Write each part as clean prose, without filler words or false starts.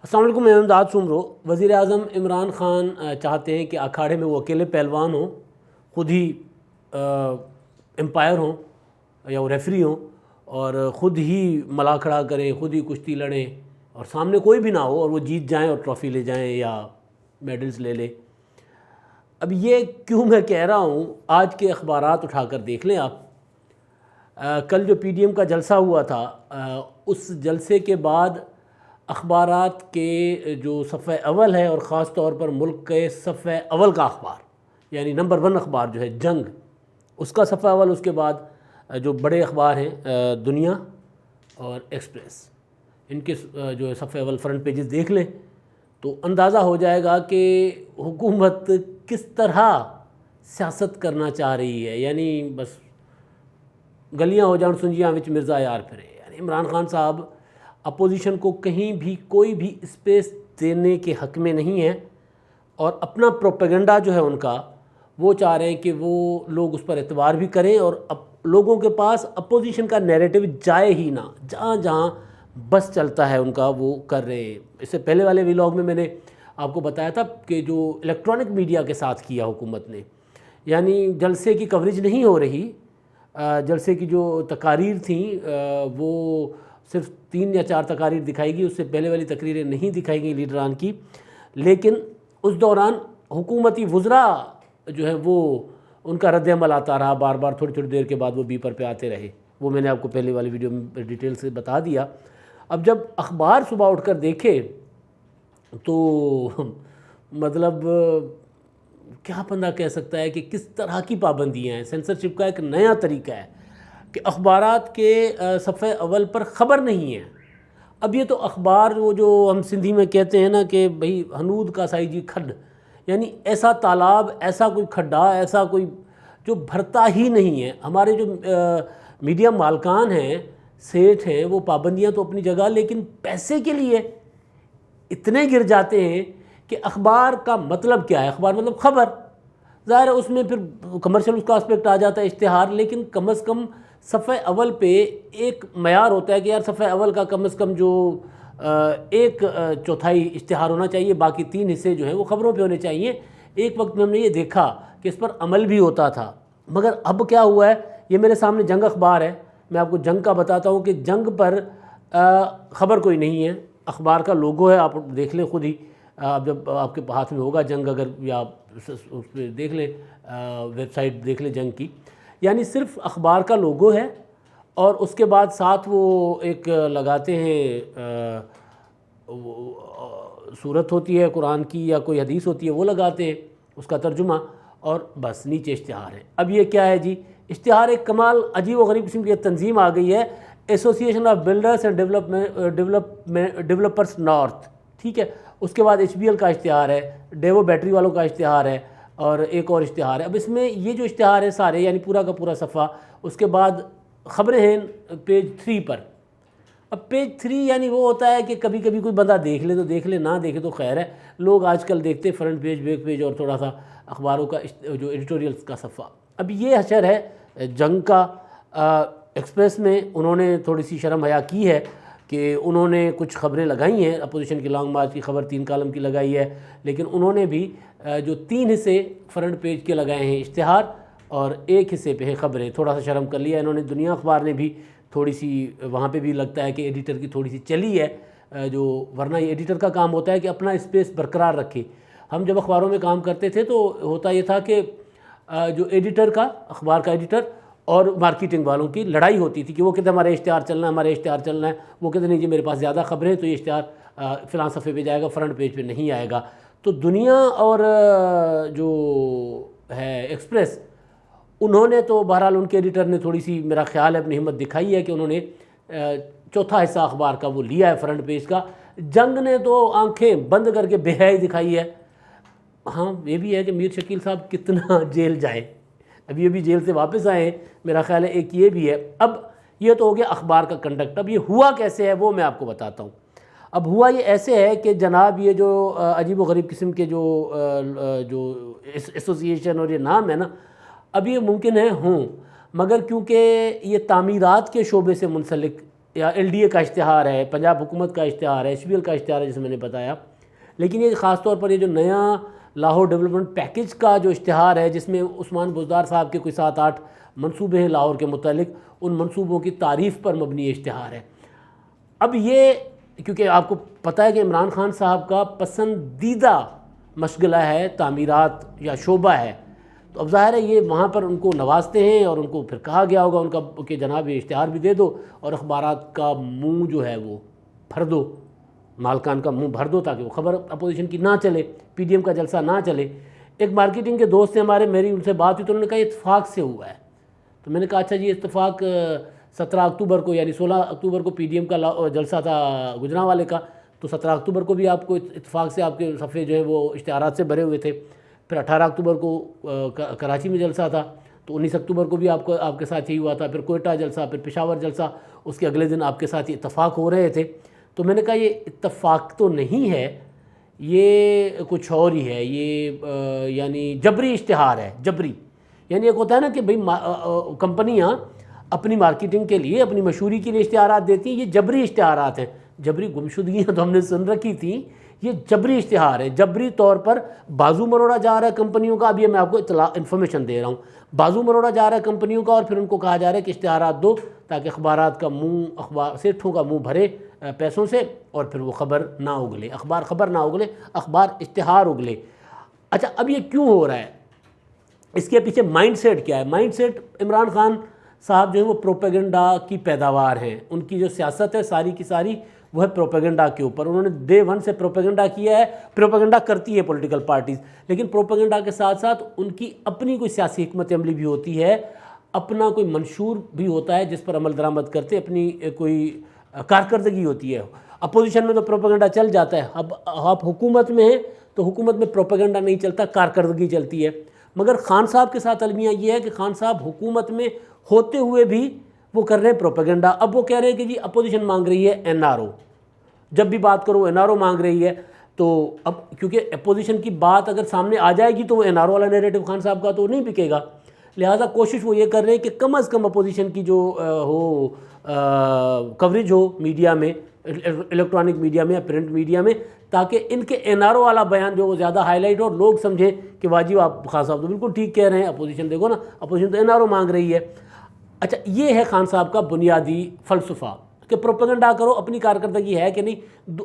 السلام علیکم، میں امداد سمرو۔ وزیر اعظم عمران خان چاہتے ہیں کہ اکھاڑے میں وہ اکیلے پہلوان ہوں، خود ہی امپائر ہوں یا وہ ریفری ہوں، اور خود ہی ملا کھڑا کریں، خود ہی کشتی لڑیں، اور سامنے کوئی بھی نہ ہو اور وہ جیت جائیں اور ٹرافی لے جائیں یا میڈلز لے لیں۔ اب یہ کیوں میں کہہ رہا ہوں، آج کے اخبارات اٹھا کر دیکھ لیں آپ۔ کل جو پی ڈی ایم کا جلسہ ہوا تھا، اس جلسے کے بعد اخبارات کے جو صفحہ اول ہے، اور خاص طور پر ملک کے صفحہ اول کا اخبار، یعنی نمبر 1 اخبار جو ہے جنگ، اس کا صفحہ اول، اس کے بعد جو بڑے اخبار ہیں دنیا اور ایکسپریس، ان کے جو ہے صفحہ اول فرنٹ پیجز دیکھ لیں تو اندازہ ہو جائے گا کہ حکومت کس طرح سیاست کرنا چاہ رہی ہے۔ یعنی بس گلیاں ہو جان سنجیاں وچ مرزا یار پھرے، یعنی عمران خان صاحب اپوزیشن کو کہیں بھی کوئی بھی اسپیس دینے کے حق میں نہیں ہے، اور اپنا پروپیگنڈا جو ہے ان کا، وہ چاہ رہے ہیں کہ وہ لوگ اس پر اعتبار بھی کریں، اور لوگوں کے پاس اپوزیشن کا نیریٹو جائے ہی نہ، جہاں جہاں بس چلتا ہے ان کا وہ کر رہے ہیں۔ اس سے پہلے والے ویلاگ میں نے آپ کو بتایا تھا کہ جو الیکٹرانک میڈیا کے ساتھ کیا حکومت نے، یعنی جلسے کی کوریج نہیں ہو رہی، جلسے کی جو تقاریر تھیں وہ صرف 3 یا 4 تقاریر دکھائی گئی، اس سے پہلے والی تقریریں نہیں دکھائی گئی لیڈران کی، لیکن اس دوران حکومتی وزراء جو ہے وہ ان کا رد عمل آتا رہا، بار بار تھوڑی تھوڑی دیر کے بعد وہ بیپر پہ آتے رہے، وہ میں نے آپ کو پہلے والی ویڈیو میں ڈیٹیل سے بتا دیا۔ اب جب اخبار صبح اٹھ کر دیکھے تو مطلب کیا بندہ کہہ سکتا ہے کہ کس طرح کی پابندیاں ہیں۔ سینسرشپ کا ایک نیا طریقہ ہے کہ اخبارات کے صفحہ اول پر خبر نہیں ہے۔ اب یہ تو اخبار، وہ جو ہم سندھی میں کہتے ہیں نا کہ بھئی ہنود کا سائی جی کھڈ، یعنی ایسا تالاب، ایسا کوئی کھڈا، ایسا کوئی جو بھرتا ہی نہیں ہے۔ ہمارے جو میڈیا مالکان ہیں، سیٹھ ہیں، وہ پابندیاں تو اپنی جگہ، لیکن پیسے کے لیے اتنے گر جاتے ہیں کہ اخبار کا مطلب کیا ہے؟ اخبار مطلب خبر، ظاہر ہے اس میں پھر کمرشل اس کا اسپیکٹ آ جاتا ہے، اشتہار، لیکن کم از کم صفحہ اول پہ ایک معیار ہوتا ہے کہ یار صفحہ اول کا کم از کم جو 1/4 اشتہار ہونا چاہیے، باقی 3 حصے جو ہیں وہ خبروں پہ ہونے چاہیے۔ ایک وقت میں ہم نے یہ دیکھا کہ اس پر عمل بھی ہوتا تھا، مگر اب کیا ہوا ہے؟ یہ میرے سامنے جنگ اخبار ہے، میں آپ کو جنگ کا بتاتا ہوں کہ جنگ پر خبر کوئی نہیں ہے، اخبار کا لوگو ہے، آپ دیکھ لیں خود ہی، اب جب آپ کے ہاتھ میں ہوگا جنگ، اگر یا اس پہ دیکھ لیں، ویب سائٹ دیکھ لیں جنگ کی، یعنی صرف اخبار کا لوگو ہے، اور اس کے بعد ساتھ وہ ایک لگاتے ہیں صورت ہوتی ہے قرآن کی یا کوئی حدیث ہوتی ہے، وہ لگاتے ہیں اس کا ترجمہ، اور بس نیچے اشتہار ہے۔ اب یہ کیا ہے جی؟ اشتہار ایک کمال عجیب و غریب قسم کی تنظیم آ گئی ہے، association of builders and developers north, ٹھیک ہے؟ اس کے بعد HBL کا اشتہار ہے، ڈیوو بیٹری والوں کا اشتہار ہے، اور ایک اور اشتہار ہے۔ اب اس میں یہ جو اشتہار ہے سارے، یعنی پورا کا پورا صفحہ، اس کے بعد خبریں ہیں پیج 3 پر۔ اب پیج 3 یعنی وہ ہوتا ہے کہ کبھی کبھی کوئی بندہ دیکھ لے تو دیکھ لے، نہ دیکھے تو خیر ہے۔ لوگ آج کل دیکھتے فرنٹ پیج، بیک پیج، اور تھوڑا سا اخباروں کا جو ایڈیٹوریلز کا صفحہ۔ اب یہ حشر ہے جنگ کا۔ ایکسپریس میں انہوں نے تھوڑی سی شرم حیا کی ہے کہ انہوں نے کچھ خبریں لگائی ہیں، اپوزیشن کی لانگ مارچ کی خبر 3 کالم کی لگائی ہے، لیکن انہوں نے بھی جو 3 حصے فرنٹ پیج کے لگائے ہیں اشتہار، اور 1 حصے پہ ہیں خبریں، تھوڑا سا شرم کر لیا انہوں نے۔ دنیا اخبار نے بھی تھوڑی سی، وہاں پہ بھی لگتا ہے کہ ایڈیٹر کی تھوڑی سی چلی ہے، جو ورنہ یہ ایڈیٹر کا کام ہوتا ہے کہ اپنا اسپیس برقرار رکھے۔ ہم جب اخباروں میں کام کرتے تھے تو ہوتا یہ تھا کہ جو ایڈیٹر کا، اخبار کا ایڈیٹر اور مارکیٹنگ والوں کی لڑائی ہوتی تھی کہ وہ کہتے ہیں ہمارے اشتہار چلنا ہے، ہمارے اشتہار چلنا ہے، وہ کہتے نہیں جی میرے پاس زیادہ خبریں ہیں تو یہ اشتہار فلاں صفحے پہ جائے گا، فرنٹ پیج پہ نہیں آئے گا۔ تو دنیا اور جو ہے ایکسپریس، انہوں نے تو بہرحال ان کے ایڈیٹر نے تھوڑی سی، میرا خیال ہے، اپنی ہمت دکھائی ہے کہ انہوں نے 4تھا حصہ اخبار کا وہ لیا ہے فرنٹ پیج کا۔ جنگ نے تو آنکھیں بند کر کے بے حیائی دکھائی ہے۔ ہاں یہ بھی ہے کہ میر شکیل صاحب کتنا جیل جائیں، ابھی ابھی جیل سے واپس آئے ہیں، میرا خیال ہے ایک یہ بھی ہے۔ اب یہ تو ہو گیا اخبار کا کنڈکٹ۔ اب یہ ہوا کیسے ہے وہ میں آپ کو بتاتا ہوں۔ اب ہوا یہ ایسے ہے کہ جناب یہ جو عجیب و غریب قسم کے جو ایسوسیشن اور یہ نام ہے نا، اب یہ ممکن ہے ہوں، مگر کیونکہ یہ تعمیرات کے شعبے سے منسلک یا LDA کا اشتہار ہے، پنجاب حکومت کا اشتہار ہے، HBL کا اشتہار ہے جیسے میں نے بتایا، لیکن یہ خاص طور پر یہ جو نیا لاہور ڈیولپمنٹ پیکج کا جو اشتہار ہے جس میں عثمان بزدار صاحب کے کوئی 7-8 منصوبے ہیں لاہور کے متعلق، ان منصوبوں کی تعریف پر مبنی یہ اشتہار ہے۔ اب یہ کیونکہ آپ کو پتہ ہے کہ عمران خان صاحب کا پسندیدہ مشغلہ ہے تعمیرات یا شعبہ ہے، تو اب ظاہر ہے یہ وہاں پر ان کو نوازتے ہیں اور ان کو پھر کہا گیا ہوگا ان کا کہ جناب یہ اشتہار بھی دے دو اور اخبارات کا منہ جو ہے وہ بھر دو، مالکان کا منہ بھر دو تاکہ وہ خبر اپوزیشن کی نہ چلے، PDM کا جلسہ نہ چلے۔ ایک مارکیٹنگ کے دوست ہیں ہمارے، میری ان سے بات ہوئی تو انہوں نے کہا یہ اتفاق سے ہوا ہے، تو میں نے کہا اچھا جی اتفاق 17 اکتوبر کو یعنی 16 اکتوبر کو PDM کا جلسہ تھا گجرانوالے کا، تو 17 اکتوبر کو بھی آپ کو اتفاق سے آپ کے صفحے جو ہیں وہ اشتہارات سے بھرے ہوئے تھے، پھر 18 اکتوبر کو کراچی میں جلسہ تھا، تو 19 اکتوبر کو بھی آپ کے ساتھ یہی ہوا تھا، پھر کوئٹہ جلسہ، پھر پشاور جلسہ، اس کے اگلے دن آپ کے ساتھ یہ اتفاق ہو رہے تھے۔ تو میں نے کہا یہ اتفاق تو نہیں ہے، یہ کچھ اور ہی ہے، یہ یعنی جبری اشتہار ہے، جبری، یعنی ایک ہوتا ہے نا کہ بھئی کمپنیاں اپنی مارکیٹنگ کے لیے اپنی مشہوری کے لیے اشتہارات دیتی ہیں، یہ جبری اشتہارات ہیں۔ جبری گمشدگیاں تو ہم نے سن رکھی تھیں، یہ جبری اشتہار ہے، جبری طور پر بازو مروڑا جا رہا ہے کمپنیوں کا۔ اب یہ میں آپ کو انفارمیشن دے رہا ہوں، بازو مروڑا جا رہا ہے کمپنیوں کا، اور پھر ان کو کہا جا رہا ہے کہ اشتہارات دو تاکہ اخبارات کا منہ، سیٹھوں کا منہ بھرے پیسوں سے، اور پھر وہ خبر نہ اگلے، خبر نہ اگلے، اخبار اشتہار اگلے۔ اچھا اب یہ کیوں ہو رہا ہے، اس کے پیچھے مائنڈ سیٹ کیا ہے؟ مائنڈ سیٹ عمران خان صاحب جو ہے وہ پروپیگنڈا کی پیداوار ہیں، ان کی جو سیاست ہے ساری کی ساری وہ ہے پروپیگنڈا کے اوپر۔ انہوں نے ڈے 1 سے پروپیگنڈا کیا ہے، پروپیگنڈا کرتی ہے پولیٹیکل پارٹیز، لیکن پروپیگنڈا کے ساتھ ساتھ ان کی اپنی کوئی سیاسی حکمت عملی بھی ہوتی ہے، اپنا کوئی منشور بھی ہوتا ہے جس پر عمل درآمد کرتے، اپنی کوئی کارکردگی ہوتی ہے۔ اپوزیشن میں تو پروپیگنڈا چل جاتا ہے، اب آپ حکومت میں ہیں تو حکومت میں پروپیگنڈا نہیں چلتا، کارکردگی چلتی ہے۔ مگر خان صاحب کے ساتھ المیہ یہ ہے کہ خان صاحب حکومت میں ہوتے ہوئے بھی وہ کر رہے ہیں پروپیگنڈا۔ اب وہ کہہ رہے ہیں کہ جی اپوزیشن مانگ رہی ہے NRO، جب بھی بات کرو NRO مانگ رہی ہے، تو اب کیونکہ اپوزیشن کی بات اگر سامنے آ جائے گی تو وہ NRO والا نیریٹو خان صاحب کا تو نہیں بکے گا، لہٰذا کوشش وہ یہ کر رہے ہیں کہ کم از کم اپوزیشن کی جو ہو کوریج ہو میڈیا میں، الیکٹرانک میڈیا میں یا پرنٹ میڈیا میں، تاکہ ان کے NRO والا بیان جو وہ زیادہ ہائی لائٹ ہو اور لوگ سمجھیں کہ واجب آپ خان صاحب تو بالکل ٹھیک کہہ رہے ہیں، اپوزیشن دیکھو نا، اپوزیشن تو NRO مانگ رہی ہے۔ اچھا یہ ہے خان صاحب کا بنیادی فلسفہ کہ پروپیگنڈا کرو، اپنی کارکردگی ہے کہ نہیں،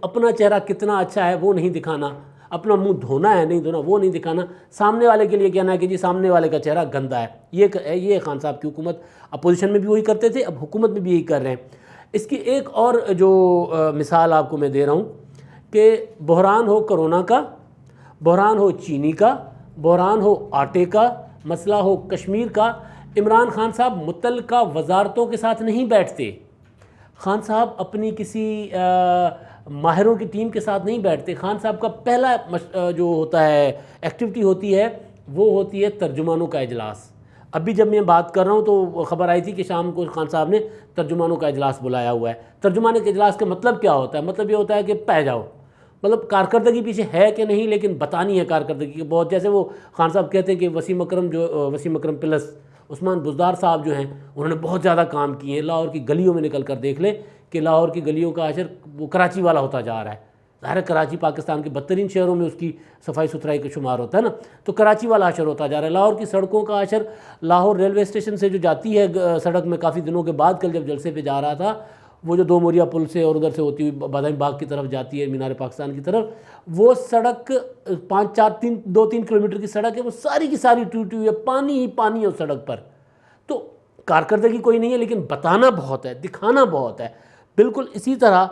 اپنا چہرہ کتنا اچھا ہے وہ نہیں دکھانا، اپنا منہ دھونا ہے نہیں دھونا وہ نہیں دکھانا، سامنے والے کے لیے کہنا ہے کہ جی سامنے والے کا چہرہ گندا ہے۔ یہ خان صاحب کی حکومت، اپوزیشن میں بھی وہی کرتے تھے، اب حکومت میں بھی یہی کر رہے ہیں۔ اس کی ایک اور جو مثال آپ کو میں دے رہا ہوں کہ بحران ہو کرونا کا، بحران ہو چینی کا، بحران ہو آٹے کا، مسئلہ ہو کشمیر کا، عمران خان صاحب متعلقہ وزارتوں کے ساتھ نہیں بیٹھتے، خان صاحب اپنی کسی ماہروں کی ٹیم کے ساتھ نہیں بیٹھتے۔ خان صاحب کا پہلا جو ہوتا ہے ایکٹیویٹی ہوتی ہے وہ ہوتی ہے ترجمانوں کا اجلاس۔ ابھی جب میں بات کر رہا ہوں تو خبر آئی تھی کہ شام کو خان صاحب نے ترجمانوں کا اجلاس بلایا ہوا ہے۔ ترجمانوں کے اجلاس کا مطلب کیا ہوتا ہے؟ مطلب یہ ہوتا ہے کہ پہ جاؤ، مطلب کارکردگی پیچھے ہے کہ نہیں لیکن بتانی ہے کارکردگی کی بہت، جیسے وہ خان صاحب کہتے ہیں کہ وسیم اکرم پلس عثمان بزدار صاحب جو ہیں انہوں نے بہت زیادہ کام کیے ہیں، لاہور کی گلیوں میں نکل کر دیکھ لیں کہ لاہور کی گلیوں کا حشر وہ کراچی والا ہوتا جا رہا ہے۔ ظاہر ہے کراچی پاکستان کے بدترین شہروں میں اس کی صفائی ستھرائی کا شمار ہوتا ہے نا، تو کراچی والا حشر ہوتا جا رہا ہے۔ لاہور کی سڑکوں کا حشر، لاہور ریلوے اسٹیشن سے جو جاتی ہے سڑک میں کافی دنوں کے بعد کل جب جلسے پہ جا رہا تھا، وہ جو 2 موریا پل سے اور ادھر سے ہوتی ہوئی بادامی باغ کی طرف جاتی ہے مینار پاکستان کی طرف، وہ سڑک 2-3 کلومیٹر کی سڑک ہے، وہ ساری کی ساری ٹوٹی ہوئی ہے، پانی ہی پانی ہے اس سڑک پر۔ تو کارکردگی کوئی نہیں ہے لیکن بتانا بہت ہے، دکھانا بہت ہے۔ بالکل اسی طرح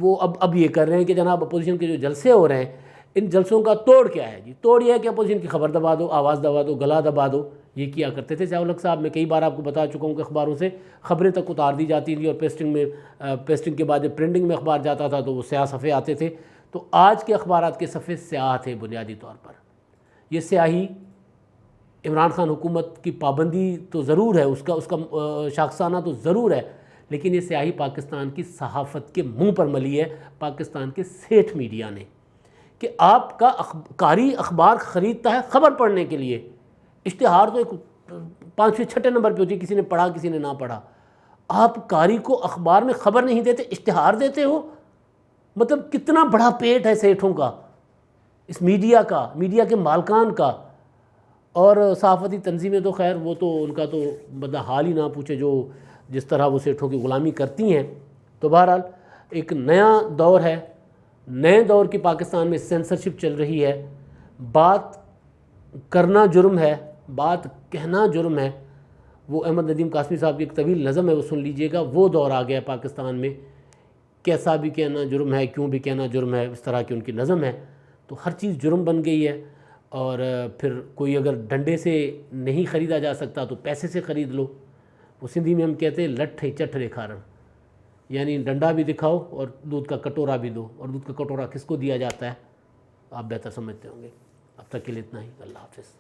وہ اب یہ کر رہے ہیں کہ جناب اپوزیشن کے جو جلسے ہو رہے ہیں، ان جلسوں کا توڑ کیا ہے جی؟ توڑ یہ ہے کہ اپوزیشن کی خبر دبا دو، آواز دبا دو، گلا دبا دو۔ یہ کیا کرتے تھے ضیاء الحق صاحب، میں کئی بار آپ کو بتا چکا ہوں کہ اخباروں سے خبریں تک اتار دی جاتی تھیں، اور پیسٹنگ کے بعد جب پرنٹنگ میں اخبار جاتا تھا تو وہ سیاہ صفحے آتے تھے۔ تو آج کے اخبارات کے صفحے سیاہ تھے بنیادی طور پر۔ یہ سیاہی عمران خان حکومت کی پابندی تو ضرور ہے، اس کا شاخسانہ تو ضرور ہے، لیکن یہ سیاہی پاکستان کی صحافت کے منہ پر ملی ہے، پاکستان کے سیٹھ میڈیا نے، کہ آپ کا قاری اخبار خریدتا ہے خبر پڑھنے کے لیے، اشتہار تو ایک 5ویں 6 نمبر پہ ہوتی ہے، کسی نے پڑھا کسی نے نہ پڑھا۔ آپ قاری کو اخبار میں خبر نہیں دیتے، اشتہار دیتے ہو. مطلب کتنا بڑا پیٹ ہے سیٹھوں کا، اس میڈیا کا، میڈیا کے مالکان کا. اور صحافتی تنظیمیں تو خیر وہ تو ان کا تو بندہ حال ہی نہ پوچھے، جو جس طرح وہ سیٹھوں کی غلامی کرتی ہیں. تو بہرحال ایک نیا دور ہے، نئے دور کی پاکستان میں سینسرشپ چل رہی ہے. بات کرنا جرم ہے، بات کہنا جرم ہے. وہ احمد ندیم قاسمی صاحب کی ایک طویل نظم ہے، وہ سن لیجئے گا. وہ دور آ گیا پاکستان میں، کیسا بھی کہنا جرم ہے، کیوں بھی کہنا جرم ہے، اس طرح کی ان کی نظم ہے. تو ہر چیز جرم بن گئی ہے. اور پھر کوئی اگر ڈنڈے سے نہیں خریدا جا سکتا تو پیسے سے خرید لو. وہ سندھی میں ہم کہتے ہیں لٹھے چٹھرے کھارن، یعنی ڈنڈا بھی دکھاؤ اور دودھ کا کٹورا بھی دو. اور دودھ کا کٹورا کس کو دیا جاتا ہے آپ بہتر سمجھتے ہوں گے. اب تک کے لیے اتنا ہی. اللہ حافظ.